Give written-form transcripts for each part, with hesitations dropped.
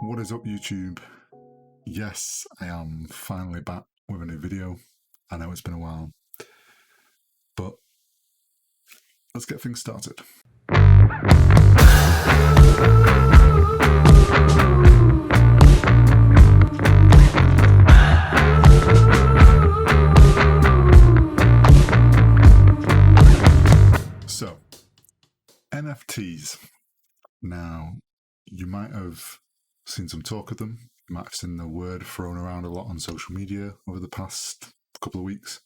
What is up, YouTube? Yes, I am finally back with a new video. I know it's been a while, but let's get things started. So, NFTs. Now, you might have seen some talk of them. You might have seen the word thrown around a lot on social media over the past couple of weeks.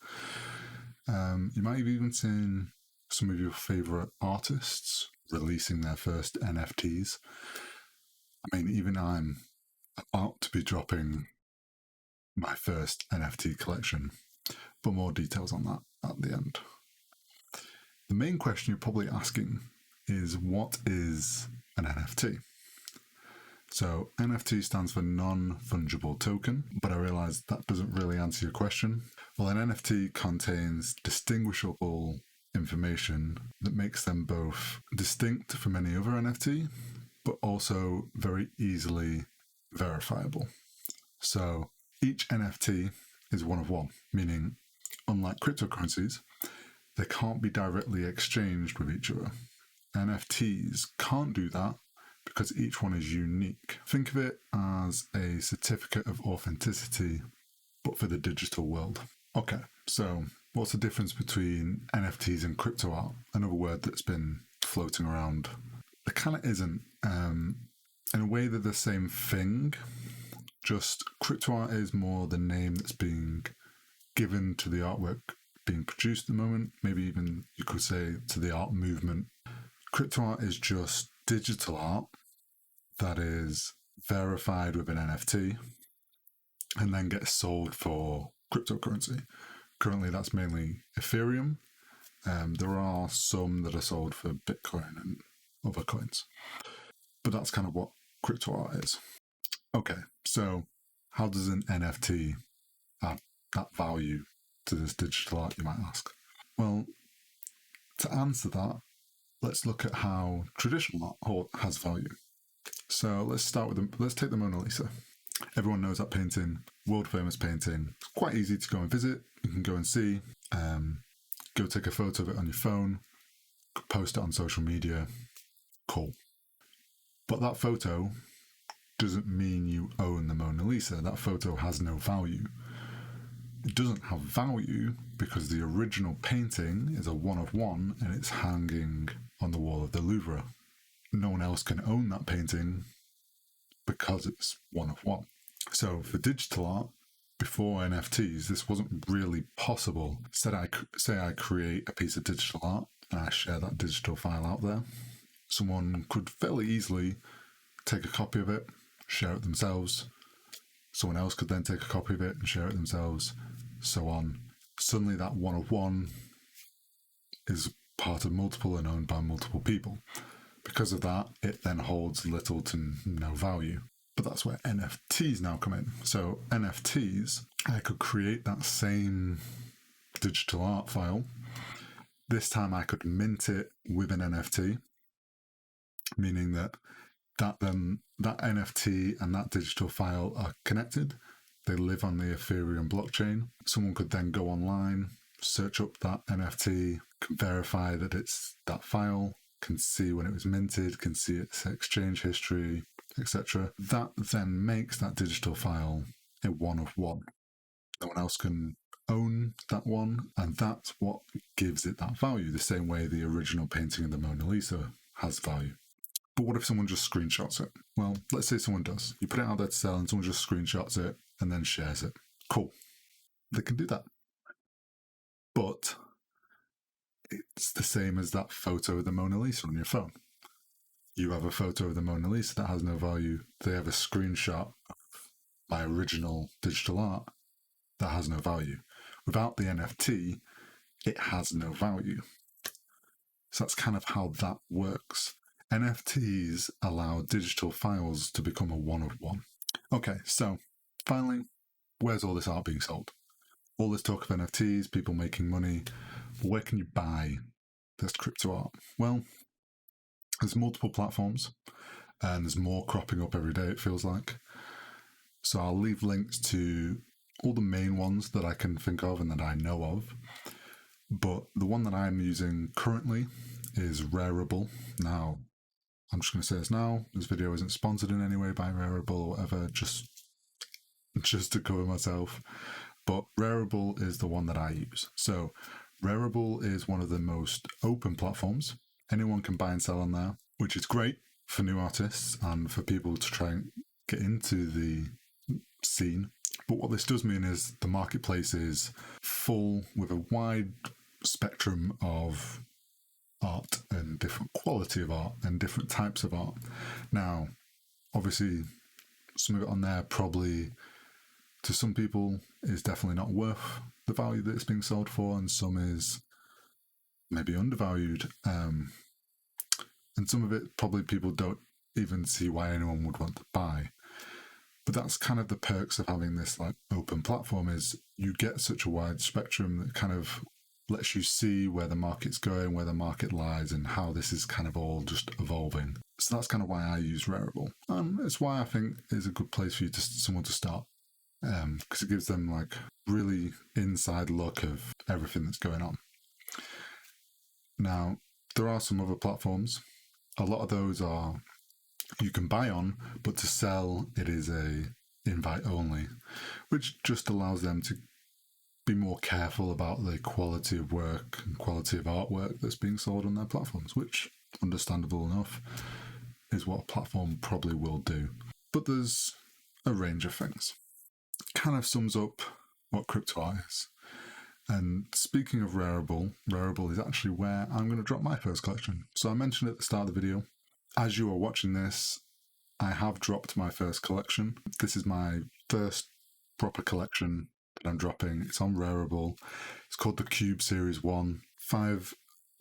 You might have even seen some of your favourite artists releasing their first NFTs. I mean, even I'm about to be dropping my first NFT collection, but more details on that at the end. The main question you're probably asking is, what is an NFT? So NFT stands for non-fungible token, but I realize that doesn't really answer your question. Well, an NFT contains distinguishable information that makes them both distinct from any other NFT, but also very easily verifiable. So each NFT is one of one, meaning unlike cryptocurrencies, they can't be directly exchanged with each other. NFTs can't do that because each one is unique. Think of it as a certificate of authenticity, but for the digital world. Okay, so what's the difference between NFTs and CryptoArt? Another word that's been floating around. It kind of isn't. In a way, they're the same thing, just CryptoArt is more the name that's being given to the artwork being produced at the moment, maybe even you could say to the art movement. CryptoArt is just digital art that is verified with an NFT and then gets sold for cryptocurrency. Currently, that's mainly Ethereum. There are some that are sold for Bitcoin and other coins, but that's kind of what CryptoArt is. Okay, so how does an NFT add that value to this digital art, you might ask? Well, to answer that, let's look at how traditional art has value. So let's take the Mona Lisa. Everyone knows that painting, world famous painting. It's quite easy to go and visit. You can go and see, go take a photo of it on your phone, post it on social media. Cool. But that photo doesn't mean you own the Mona Lisa. That photo has no value. It doesn't have value because the original painting is a one of one and it's hanging on the wall of the Louvre. No one else can own that painting because it's one of one. So for digital art, before NFTs, this wasn't really possible. Say I create a piece of digital art and I share that digital file out there. Someone could fairly easily take a copy of it, share it themselves. Someone else could then take a copy of it and share it themselves, so on. Suddenly that one of one is part of multiple and owned by multiple people. Because of that, it then holds little to no value. But that's where NFTs now come in. So NFTs, I could create that same digital art file. This time I could mint it with an NFT, meaning that NFT and that digital file are connected. They live on the Ethereum blockchain. Someone could then go online, search up that NFT, can verify that it's that file, can see when it was minted, can see its exchange history, etc. That then makes that digital file a one of one. No one else can own that one, and that's what gives it that value, the same way the original painting of the Mona Lisa has value. But what if someone just screenshots it? Well, let's say someone does. You put it out there to sell and someone just screenshots it and then shares it. Cool. They can do that. But it's the same as that photo of the Mona Lisa on your phone. You have a photo of the Mona Lisa that has no value. They have a screenshot of my original digital art that has no value. Without the NFT, it has no value. So that's kind of how that works. NFTs allow digital files to become a one of one. Okay, so finally, where's all this art being sold? All this talk of NFTs, people making money. Where can you buy this crypto art? Well, there's multiple platforms. and there's more cropping up every day, it feels like. So I'll leave links to all the main ones that I can think of and that I know of. But the one that I'm using currently is Rarible. Now, I'm just going to say this now. This video isn't sponsored in any way by Rarible or whatever, just to cover myself. But Rarible is the one that I use. So Rarible is one of the most open platforms. Anyone can buy and sell on there, which is great for new artists and for people to try and get into the scene. But what this does mean is the marketplace is full with a wide spectrum of art and different quality of art and different types of art. Now, obviously, some of it on there probably to some people is definitely not worth the value that it's being sold for, and some is maybe undervalued. And some of it probably people don't even see why anyone would want to buy. But that's kind of the perks of having this like open platform, is you get such a wide spectrum that kind of lets you see where the market's going, where the market lies, and how this is kind of all just evolving. So that's kind of why I use Rarible. It's why I think it's a good place for someone to start, because it gives them like really inside look of everything that's going on. Now, there are some other platforms. A lot of those are you can buy on, but to sell, it is a invite only, which just allows them to be more careful about the quality of work and quality of artwork that's being sold on their platforms, which, understandable enough, is what a platform probably will do. But there's a range of things. It kind of sums up what CryptoArt is. And speaking of Rarible, Rarible is actually where I'm going to drop my first collection. So I mentioned at the start of the video, as you are watching this, I have dropped my first collection. This is my first proper collection that I'm dropping. It's on Rarible. It's called the Cube Series 1. 5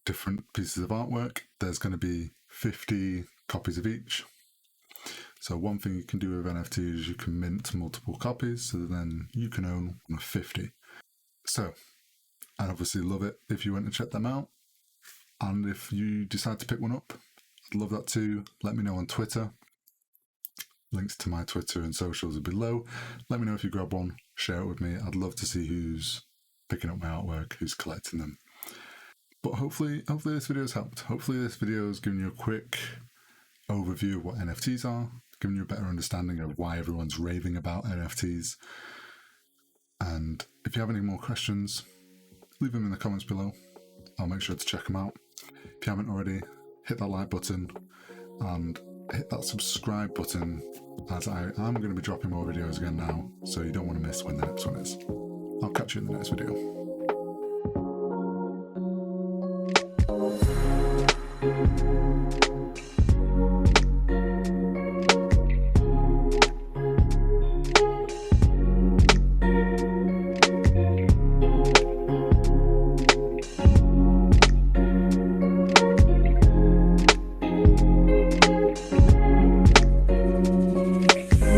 different pieces of artwork. There's going to be 50 copies of each. So one thing you can do with NFTs is you can mint multiple copies, so then you can own one of 50. So I'd obviously love it if you went and check them out. And if you decide to pick one up, I'd love that too. Let me know on Twitter. Links to my Twitter and socials are below. Let me know if you grab one. Share it with me. I'd love to see who's picking up my artwork, who's collecting them. But hopefully this video has helped. Hopefully this video has given you a quick overview of what NFTs are, giving you a better understanding of why everyone's raving about NFTs. And if you have any more questions, leave them in the comments below. I'll make sure to check them out. If you haven't already, hit that like button and hit that subscribe button, as I am going to be dropping more videos again now, so you don't want to miss when the next one is. I'll catch you in the next video.